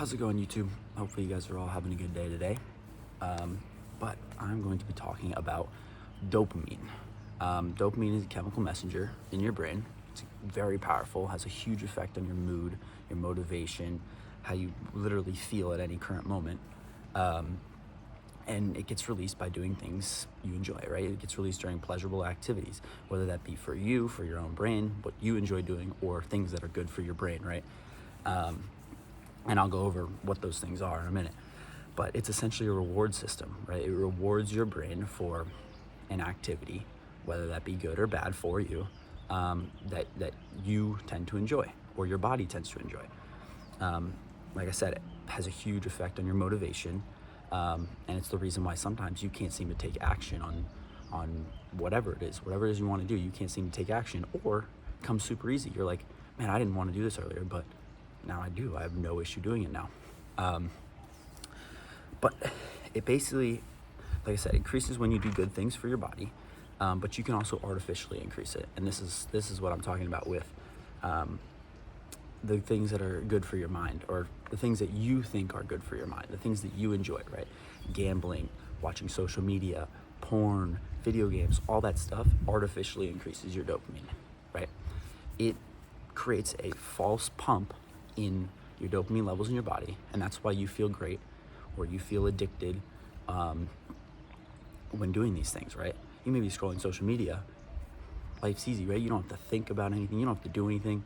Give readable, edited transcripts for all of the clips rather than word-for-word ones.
How's it going, YouTube? Hopefully you guys are all having a good day today. But I'm going to be talking about dopamine. Dopamine is a chemical messenger in your brain. It's very powerful, has a huge effect on your mood, your motivation, how you literally feel at any current moment. And it gets released by doing things you enjoy, right? It gets released during pleasurable activities, whether that be for you, for your own brain, what you enjoy doing, or things that are good for your brain, right? And I'll go over what those things are in a minute. But it's essentially a reward system, right? It rewards your brain for an activity, whether that be good or bad for you, that you tend to enjoy, or your body tends to enjoy. Like I said, it has a huge effect on your motivation, and it's the reason why sometimes you can't seem to take action on whatever it is you want to do. You can't seem to take action, or it comes super easy. You're like, man, I didn't want to do this earlier, but now I do. I have no issue doing it now. But it basically, like I said, increases when you do good things for your body, but you can also artificially increase it. And this is what I'm talking about with the things that are good for your mind, or the things that you think are good for your mind, the things that you enjoy, right? Gambling, watching social media, porn, video games, all that stuff artificially increases your dopamine, right? It creates a false pump in your dopamine levels in your body, and that's why you feel great, or you feel addicted when doing these things, right? You may be scrolling social media. Life's easy, right? You don't have to think about anything. You don't have to do anything.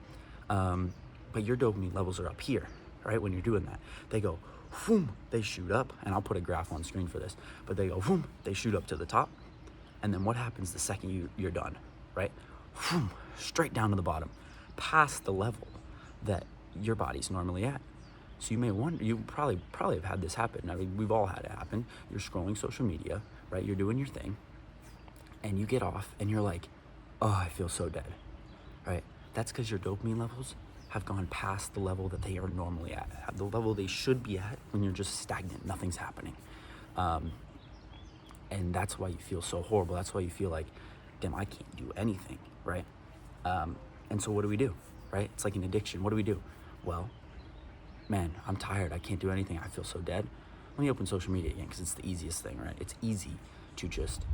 But your dopamine levels are up here, right? When you're doing that, they go, boom, they shoot up. And I'll put a graph on screen for this, but they go, boom, they shoot up to the top. And then what happens the second you're done, right? Boom, straight down to the bottom, past the level that your body's normally at. So you may wonder, you probably have had this happen. I mean, we've all had it happen. You're scrolling social media, right? You're doing your thing, and you get off, and you're like, oh, I feel so dead, right? That's because your dopamine levels have gone past the level that they are normally at the level they should be at when you're just stagnant, nothing's happening. And that's why you feel so horrible. That's why you feel like, damn, I can't do anything, right? And so what do, right? It's like an addiction. What do? Well, man, I'm tired. I can't do anything. I feel so dead. Let me open social media again, because it's the easiest thing, right? It's easy to just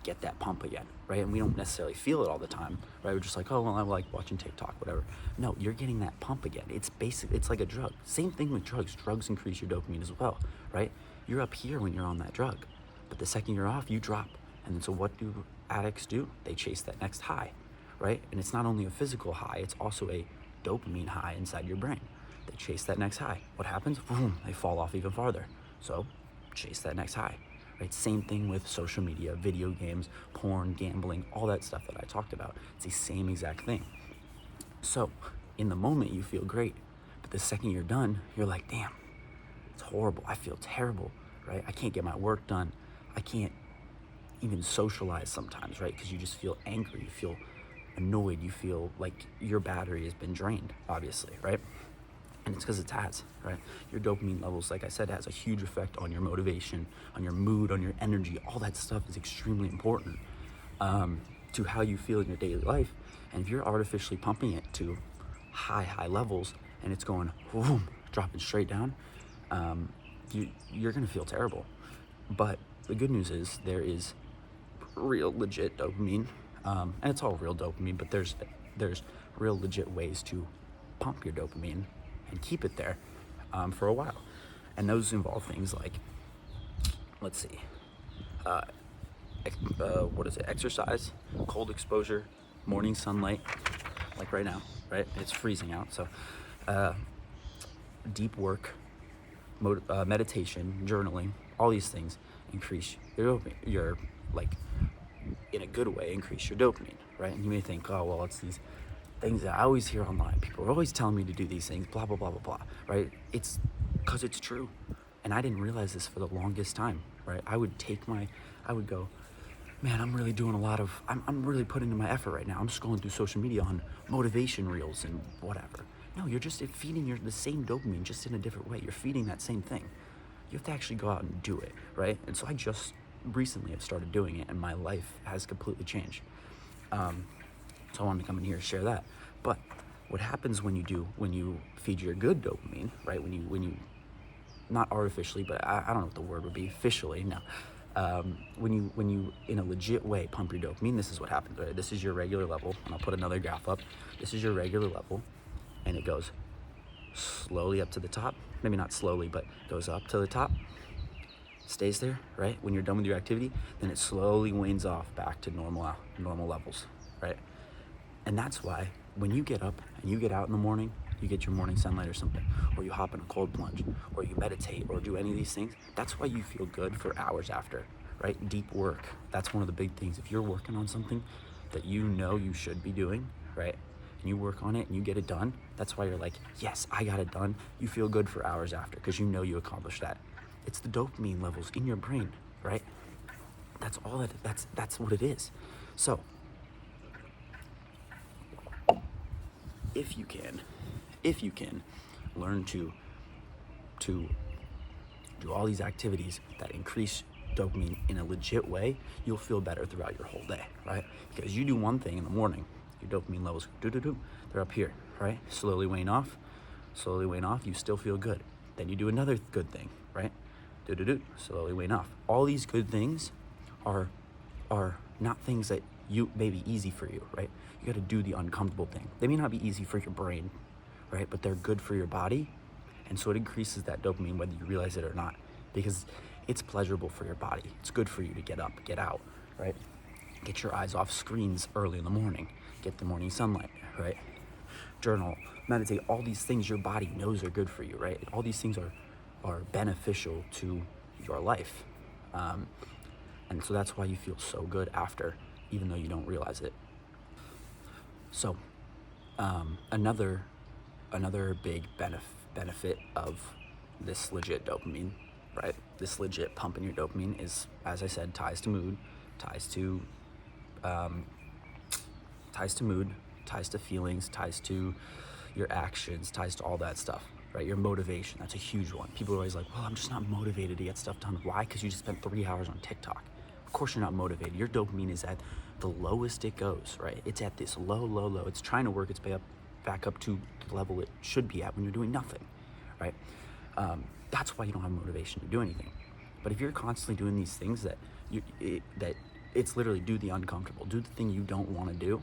get that pump again, right? And we don't necessarily feel it all the time, right? We're just like, oh, well, I like watching TikTok, whatever. No, you're getting that pump again. It's like a drug. Same thing with drugs. Drugs increase your dopamine as well, right? You're up here when you're on that drug, but the second you're off, you drop. And so what do addicts do? They chase that next high, right? And it's not only a physical high, it's also a dopamine high inside your brain. They chase that next high. What happens? Boom, they fall off even farther. So chase that next high, right? Same thing with social media, video games, porn, gambling, all that stuff that I talked about. It's the same exact thing. So in the moment you feel great, but the second you're done, you're like, damn, it's horrible. I feel terrible, right? I can't get my work done. I can't even socialize sometimes, right? Because you just feel angry, you feel annoyed, you feel like your battery has been drained, obviously, right? And it's because it has, right? Your dopamine levels, like I said, has a huge effect on your motivation, on your mood, on your energy. All that stuff is extremely important to how you feel in your daily life. And if you're artificially pumping it to high levels, and it's going, boom, dropping straight down, you're gonna feel terrible. But the good news is there is real legit dopamine, and it's all real dopamine, but there's real legit ways to pump your dopamine and keep it there for a while. And those involve things like, let's see, exercise, cold exposure, morning sunlight, like right now, right? It's freezing out, so deep work, meditation, journaling, all these things increase your dopamine, like, in a good way, increase your dopamine, right? And you may think, oh, well, it's these things that I always hear online. People are always telling me to do these things, blah, blah, blah, blah, blah, right? It's because it's true. And I didn't realize this for the longest time, right? I would go, man, I'm really doing I'm really putting in my effort right now. I'm scrolling through social media on motivation reels and whatever. No, you're just feeding the same dopamine, just in a different way. You're feeding that same thing. You have to actually go out and do it, right? And so I just recently have started doing it, and my life has completely changed. So I wanted to come in here and share that. But what happens when you feed your good dopamine, right? When you not artificially, but I don't know what the word would be, officially, no. When you in a legit way pump your dopamine, this is what happens, right? This is your regular level, and I'll put another graph up. This is your regular level, and it goes slowly up to the top. Maybe not slowly, but goes up to the top, stays there, right? When you're done with your activity, then it slowly wanes off back to normal levels, right? And that's why when you get up and you get out in the morning, you get your morning sunlight or something, or you hop in a cold plunge, or you meditate, or do any of these things, that's why you feel good for hours after, right? Deep work, that's one of the big things. If you're working on something that you know you should be doing, right? And you work on it and you get it done, that's why you're like, yes, I got it done. You feel good for hours after because you know you accomplished that. It's the dopamine levels in your brain, right? That's all that's what it is. So if you can learn to do all these activities that increase dopamine in a legit way, you'll feel better throughout your whole day, right? Because you do one thing in the morning, your dopamine levels they're up here, right? Slowly wane off, you still feel good. Then you do another good thing, right? Slowly wane off. All these good things are not things that you may be easy for you, right? You got to do the uncomfortable thing. They may not be easy for your brain, right? But they're good for your body. And so it increases that dopamine whether you realize it or not, because it's pleasurable for your body. It's good for you to get up, get out, right? Get your eyes off screens early in the morning. Get the morning sunlight, right? Journal, meditate, all these things your body knows are good for you, right? All these things are beneficial to your life. And so that's why you feel so good after, even though you don't realize it. So another big benefit of this legit dopamine, right? This legit pump in your dopamine is, as I said, ties to mood, ties to feelings, ties to your actions, ties to all that stuff, right? Your motivation, that's a huge one. People are always like, well, I'm just not motivated to get stuff done. Why? Because you just spent 3 hours on TikTok. Of course you're not motivated. Your dopamine is at the lowest it goes, right? It's at this low. It's trying to work its way back up to the level it should be at when you're doing nothing, right? That's why you don't have motivation to do anything. But if you're constantly doing these things that it's literally do the uncomfortable, do the thing you don't want to do,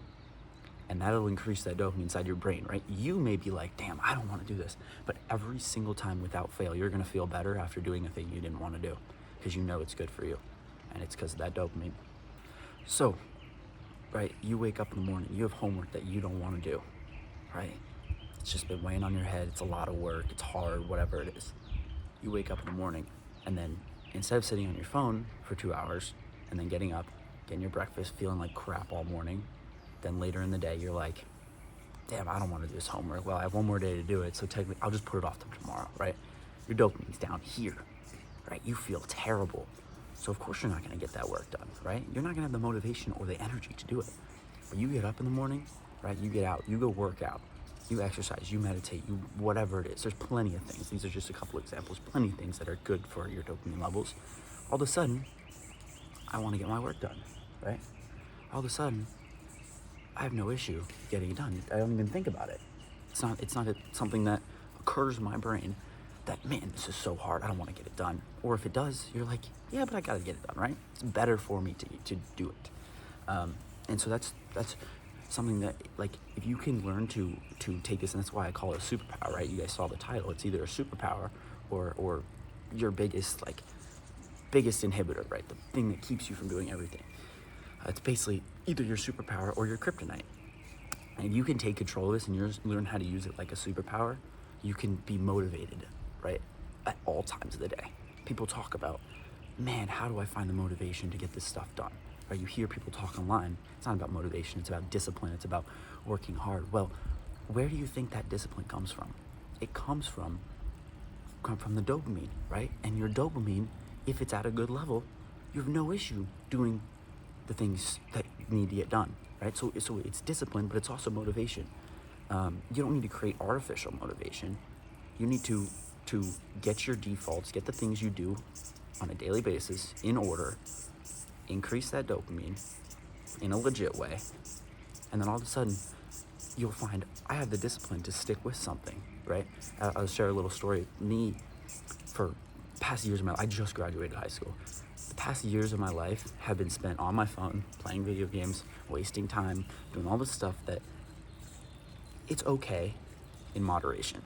and that'll increase that dopamine inside your brain, right? You may be like, damn, I don't want to do this. But every single time without fail, you're going to feel better after doing a thing you didn't want to do because you know it's good for you. And it's because of that dopamine. So, right, you wake up in the morning, you have homework that you don't want to do, right? It's just been weighing on your head. It's a lot of work. It's hard, whatever it is. You wake up in the morning, and then instead of sitting on your phone for 2 hours and then getting up, getting your breakfast, feeling like crap all morning, then later in the day, you're like, damn, I don't want to do this homework. Well, I have one more day to do it, so technically I'll just put it off to tomorrow, right? Your dopamine's down here, right? You feel terrible. So of course you're not going to get that work done, right? You're not going to have the motivation or the energy to do it. But you get up in the morning, right? You get out, you go work out, you exercise, you meditate, you whatever it is. There's plenty of things. These are just a couple examples. Plenty of things that are good for your dopamine levels. All of a sudden, I want to get my work done, right? All of a sudden, I have no issue getting it done. I don't even think about it. It's not something that occurs in my brain that, man, this is so hard, I don't want to get it done. Or if it does, you're like, yeah, but I got to get it done, right? It's better for me to do it. And so that's something that, like, if you can learn to take this, and that's why I call it a superpower, right? You guys saw the title. It's either a superpower or your biggest inhibitor, right? The thing that keeps you from doing everything. It's basically either your superpower or your kryptonite. And if you can take control of this and you learn how to use it like a superpower, you can be motivated, right? At all times of the day. People talk about, man, how do I find the motivation to get this stuff done? Right? You hear people talk online. It's not about motivation. It's about discipline. It's about working hard. Well, where do you think that discipline comes from? It comes from the dopamine, right? And your dopamine, if it's at a good level, you have no issue doing the things that need to get done, right? So it's discipline, but it's also motivation. You don't need to create artificial motivation. You need to get your defaults, get the things you do on a daily basis in order, increase that dopamine in a legit way, and then all of a sudden you'll find I have the discipline to stick with something, right? I'll share a little story. Me, for past years of my life, I just graduated high school. The past years of my life have been spent on my phone, playing video games, wasting time, doing all this stuff that it's okay in moderation.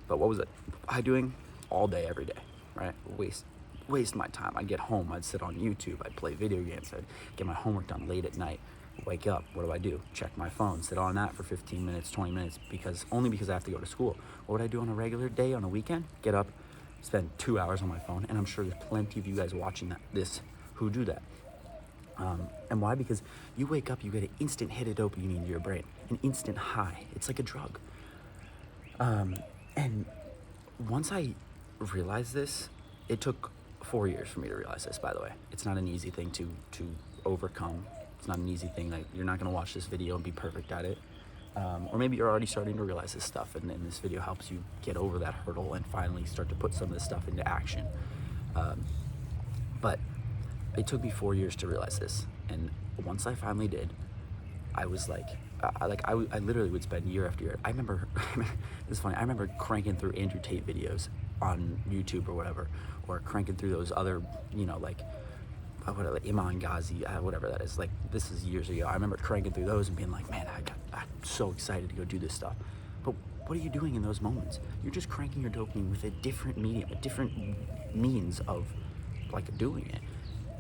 But what was I doing all day, every day, right? Waste my time. I'd get home, I'd sit on YouTube, I'd play video games, I'd get my homework done late at night, wake up, what do? Check my phone, sit on that for 15 minutes, 20 minutes, because I have to go to school. What would I do on a regular day, on a weekend? Get up, spend 2 hours on my phone, and I'm sure there's plenty of you guys watching this who do that. And why? Because you wake up, you get an instant hit of dopamine into your brain, an instant high. It's like a drug. And once I realized this, it took 4 years for me to realize this, by the way. It's not an easy thing to overcome. It's not an easy thing. Like, you're not going to watch this video and be perfect at it. Or maybe you're already starting to realize this stuff, and this video helps you get over that hurdle and finally start to put some of this stuff into action. But it took me 4 years to realize this, and once I finally did, I was like, I literally would spend year after year. I remember, it's funny, I remember cranking through Andrew Tate videos on YouTube or whatever, or cranking through those other, like Iman Ghazi, whatever that is. Like, this is years ago. I remember cranking through those and being like, man, I'm so excited to go do this stuff. But what are you doing in those moments? You're just cranking your dopamine with a different medium, a different means of like doing it.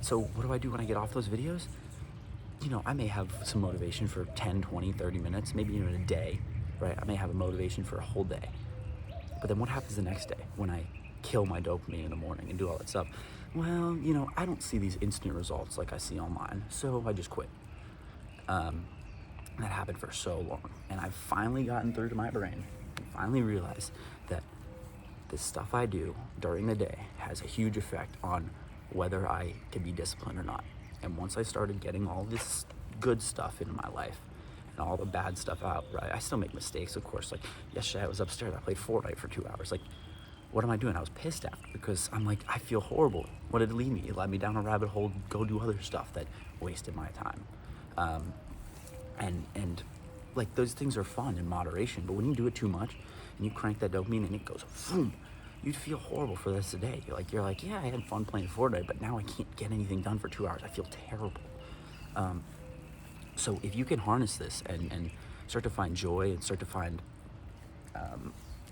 So what do I do when I get off those videos? I may have some motivation for 10, 20, 30 minutes, maybe even a day, right? I may have a motivation for a whole day. But then what happens the next day when I kill my dopamine in the morning and do all that stuff? Well, I don't see these instant results like I see online, so I just quit. That happened for so long, and I've finally gotten through to my brain and finally realized that the stuff I do during the day has a huge effect on whether I can be disciplined or not. And once I started getting all this good stuff into my life and all the bad stuff out, right? I still make mistakes, of course. Like yesterday I was upstairs, I played Fortnite for 2 hours. Like, what am I doing? I was pissed after, because I'm like, I feel horrible. What did it lead me? It led me down a rabbit hole, go do other stuff that wasted my time. And like, those things are fun in moderation, but when you do it too much and you crank that dopamine and it goes boom, you'd feel horrible for the rest of the day. You're like, yeah, I had fun playing Fortnite, but now I can't get anything done for 2 hours. I feel terrible. So if you can harness this and start to find joy and start to find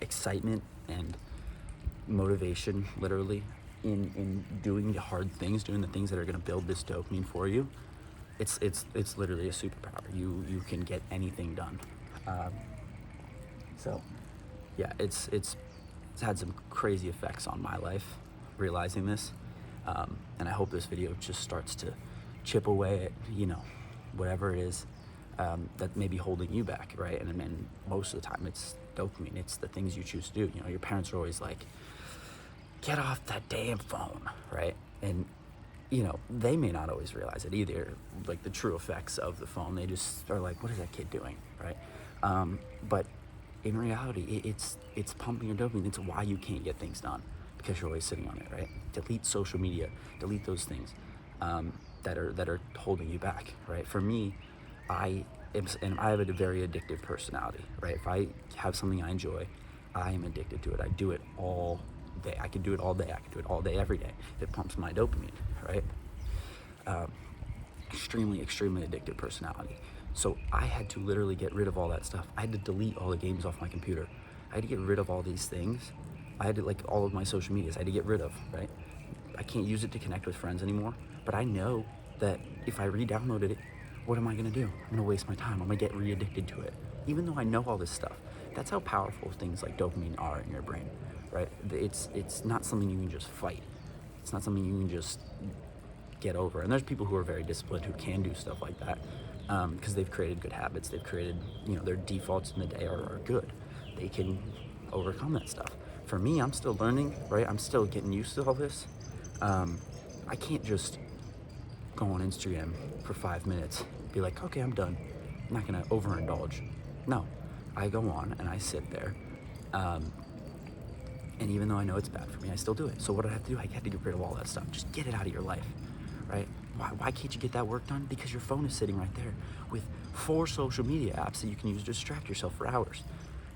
excitement and motivation, literally, in doing the hard things, doing the things that are going to build this dopamine for you, it's literally a superpower. You can get anything done. So yeah, it's had some crazy effects on my life, realizing this, and I hope this video just starts to chip away at whatever it is that may be holding you back, right? And then most of the time it's dopamine. It's the things you choose to do. Your parents are always like, get off that damn phone, right? And they may not always realize it either, like the true effects of the phone. They just are like, what is that kid doing, right? But in reality, it's pumping your dopamine. It's why you can't get things done, because you're always sitting on it, right? Delete social media, delete those things that are holding you back, right? For me, I have a very addictive personality, right? If I have something I enjoy, I am addicted to it. I do it all day. I can do it all day. I can do it all day, every day. It pumps my dopamine, right? Extremely addictive personality. So I had to literally get rid of all that stuff. I had to delete all the games off my computer. I had to get rid of all these things. I had to, like, all of my social medias, I had to get rid of, right? I can't use it to connect with friends anymore, but I know that if I re-downloaded it, what am I gonna do? I'm gonna waste my time. I'm gonna get re-addicted to it. Even though I know all this stuff. That's how powerful things like dopamine are in your brain, right? It's not something you can just fight. It's not something you can just get over. And there's people who are very disciplined who can do stuff like that, because they've created good habits. They've created, their defaults in the day are good. They can overcome that stuff. For me, I'm still learning, right? I'm still getting used to all this. I can't just go on Instagram for 5 minutes, be like, okay, I'm done. I'm not gonna overindulge. No, I go on and I sit there. And even though I know it's bad for me, I still do it. So what do I have to do? I have to get rid of all that stuff. Just get it out of your life, right? Why can't you get that work done? Because your phone is sitting right there with 4 social media apps that you can use to distract yourself for hours,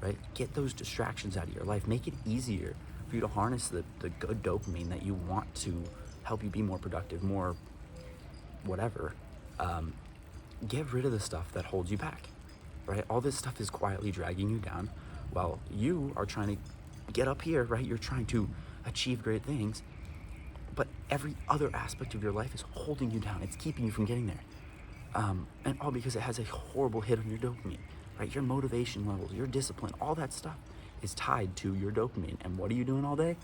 right? Get those distractions out of your life. Make it easier for you to harness the good dopamine that you want to help you be more productive, more whatever, get rid of the stuff that holds you back, right? All this stuff is quietly dragging you down while you are trying to get up here, right? You're trying to achieve great things, but every other aspect of your life is holding you down. It's keeping you from getting there. And all because it has a horrible hit on your dopamine, right? Your motivation levels, your discipline, all that stuff is tied to your dopamine. And what are you doing all day?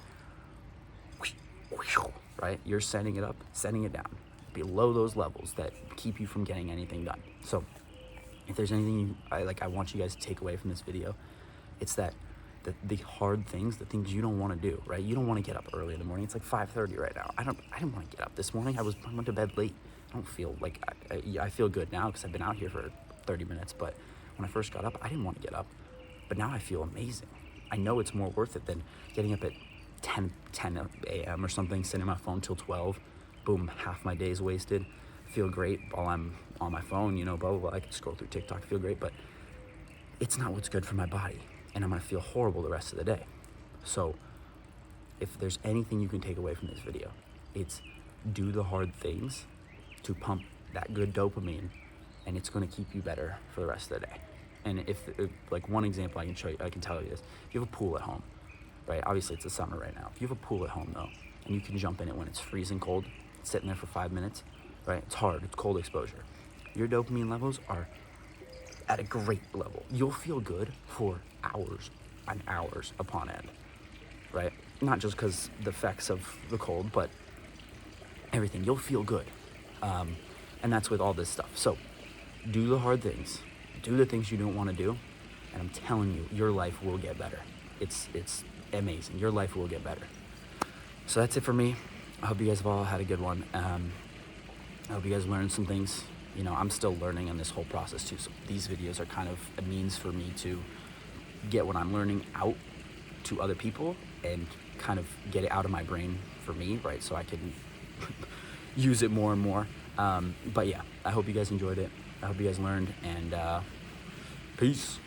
Right? You're sending it up, sending it down below those levels that keep you from getting anything done. So if there's anything I want you guys to take away from this video, it's that the hard things, the things you don't want to do, right? You don't want to get up early in the morning. It's like 5:30 right now. I didn't want to get up this morning. I went to bed late. I don't feel like, I feel good now because I've been out here for 30 minutes, but when I first got up, I didn't want to get up, but now I feel amazing. I know it's more worth it than getting up at 10 a.m. or something, sitting on my phone till 12, boom, half my day's wasted. Feel great while I'm on my phone, blah, blah, blah. I can scroll through TikTok, feel great, but it's not what's good for my body, and I'm gonna feel horrible the rest of the day. So if there's anything you can take away from this video, it's do the hard things to pump that good dopamine, and it's gonna keep you better for the rest of the day. And if like one example I can tell you is, if you have a pool at home, right? Obviously it's the summer right now. If you have a pool at home though, and you can jump in it when it's freezing cold, sitting there for 5 minutes, right? It's hard, it's cold exposure. Your dopamine levels are at a great level. You'll feel good for hours and hours upon end, right? Not just because the effects of the cold, but everything. You'll feel good. And that's with all this stuff. So do the hard things, do the things you don't want to do, and I'm telling you, your life will get better. It's amazing. Your life will get better. So that's it for me. I hope you guys have all had a good one. I hope you guys learned some things. I'm still learning on this whole process too. So these videos are kind of a means for me to get what I'm learning out to other people and kind of get it out of my brain for me, right? So I can use it more and more. But yeah, I hope you guys enjoyed it. I hope you guys learned, and peace.